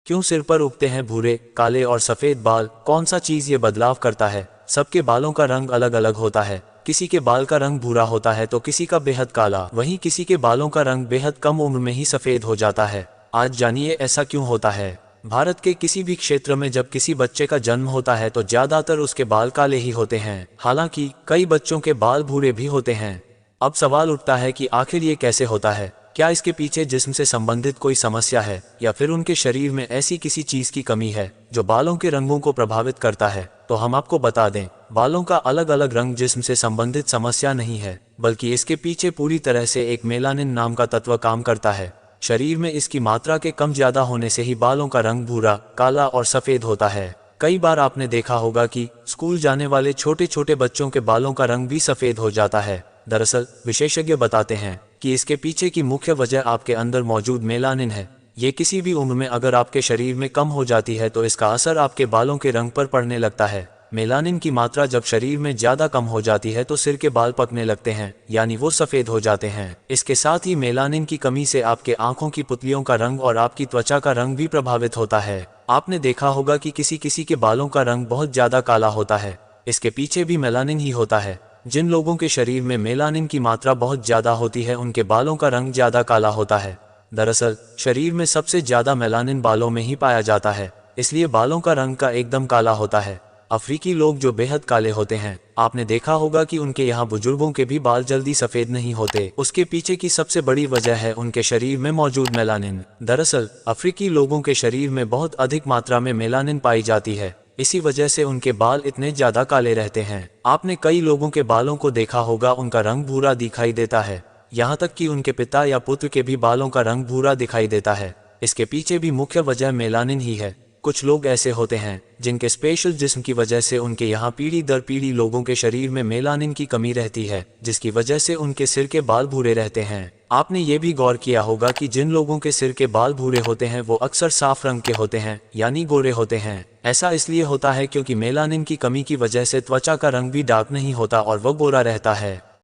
क्यों सिर पर उगते हैं भूरे, काले और सफेद बाल? कौन सा चीज ये बदलाव करता है? सबके बालों का रंग अलग अलग होता है। किसी के बाल का रंग भूरा होता है तो किसी का बेहद काला, वहीं किसी के बालों का रंग बेहद कम उम्र में ही सफेद हो जाता है। आज जानिए ऐसा क्यों होता है। भारत के किसी भी क्षेत्र में जब किसी बच्चे का जन्म होता है तो ज्यादातर उसके बाल काले ही होते हैं। हालांकि कई बच्चों के बाल भूरे भी होते हैं। अब सवाल उठता है कि आखिर ये कैसे होता है। क्या इसके पीछे जिस्म से संबंधित कोई समस्या है या फिर उनके शरीर में ऐसी किसी चीज की कमी है जो बालों के रंगों को प्रभावित करता है? तो हम आपको बता दें, बालों का अलग अलग रंग जिस्म से संबंधित समस्या नहीं है, बल्कि इसके पीछे पूरी तरह से एक मेलानिन नाम का तत्व काम करता है। शरीर में इसकी मात्रा के कम ज्यादा होने से ही बालों का रंग भूरा, काला और सफेद होता है। कई बार आपने देखा होगा कि स्कूल जाने वाले छोटे छोटे बच्चों के बालों का रंग भी सफेद हो जाता है। दरअसल विशेषज्ञ बताते हैं कि इसके पीछे की मुख्य वजह आपके अंदर मौजूद मेलानिन है। ये किसी भी उम्र में अगर आपके शरीर में कम हो जाती है तो इसका असर आपके बालों के रंग पर पड़ने लगता है। मेलानिन की मात्रा जब शरीर में ज्यादा कम हो जाती है तो सिर के बाल पकने लगते हैं, यानी वो सफेद हो जाते हैं। इसके साथ ही मेलानिन की कमी से आपके आंखों की पुतलियों का रंग और आपकी त्वचा का रंग भी प्रभावित होता है। आपने देखा होगा कि किसी किसी के बालों का रंग बहुत ज्यादा काला होता है। इसके पीछे भी मेलानिन ही होता है। जिन लोगों के शरीर में मेलानिन की मात्रा बहुत ज्यादा होती है उनके बालों का रंग ज्यादा काला होता है। दरअसल शरीर में सबसे ज्यादा मेलानिन बालों में ही पाया जाता है, इसलिए बालों का रंग का एकदम काला होता है। अफ्रीकी लोग जो बेहद काले होते हैं, आपने देखा होगा कि उनके यहाँ बुजुर्गों के भी बाल जल्दी सफेद नहीं होते। उसके पीछे की सबसे बड़ी वजह है उनके शरीर में मौजूद मेलानिन। दरअसल अफ्रीकी लोगों के शरीर में बहुत अधिक मात्रा में मेलानिन पाई जाती है, इसी वजह से उनके बाल इतने ज्यादा काले रहते हैं। आपने कई लोगों के बालों को देखा होगा, उनका रंग भूरा दिखाई देता है। यहाँ तक कि उनके पिता या पुत्र के भी बालों का रंग भूरा दिखाई देता है। इसके पीछे भी मुख्य वजह मेलानिन ही है। कुछ लोग ऐसे होते हैं जिनके स्पेशल जिस्म की वजह से उनके यहाँ पीढ़ी दर पीढ़ी लोगों के शरीर में मेलानिन की कमी रहती है, जिसकी वजह से उनके सिर के बाल भूरे रहते हैं। आपने ये भी गौर किया होगा कि जिन लोगों के सिर के बाल भूरे होते हैं वो अक्सर साफ रंग के होते हैं, यानी गोरे होते हैं। ऐसा इसलिए होता है क्योंकि मेलानिन की कमी की वजह से त्वचा का रंग भी डार्क नहीं होता और वह गोरा रहता है।